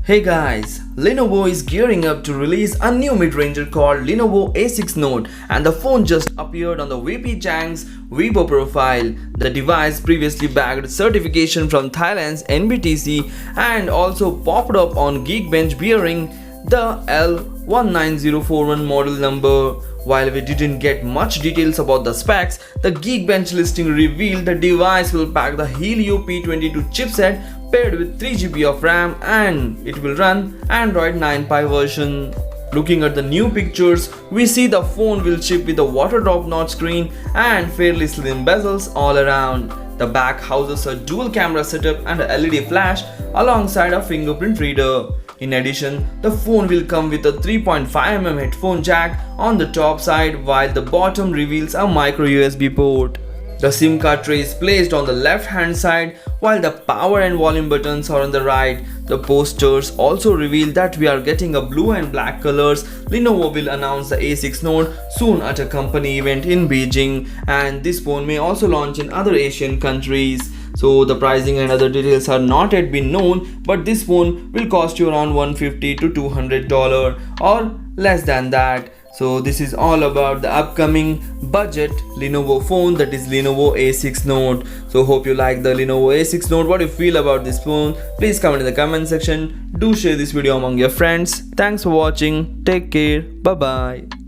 Hey guys, Lenovo is gearing up to release a new mid-ranger called Lenovo A6 Note, and the phone just appeared on the VP Chang's Weibo profile. The device previously bagged certification from Thailand's NBTC and also popped up on Geekbench bearing the L19041 model number. While we didn't get much details about the specs, the Geekbench listing revealed the device will pack the Helio P22 chipset paired with 3GB of RAM and it will run Android 9 Pie version. Looking at the new pictures, we see the phone will ship with a water drop notch screen and fairly slim bezels all around. The back houses a dual camera setup and a LED flash alongside a fingerprint reader. In addition, the phone will come with a 3.5mm headphone jack on the top side, while the bottom reveals a micro USB port. The SIM card tray is placed on the left hand side while the power and volume buttons are on the right. The posters also reveal that we are getting a blue and black colors. Lenovo will announce the A6 Note soon at a company event in Beijing, and this phone may also launch in other Asian countries. So the pricing and other details are not yet been known, but this phone will cost you around $150 to $200 or less than that. So this is all about the upcoming budget Lenovo phone, that is Lenovo A6 Note. So hope you like the Lenovo A6 Note. What do you feel about this phone? Please comment in the comment section. Do share this video among your friends. Thanks for watching. Take care. Bye bye.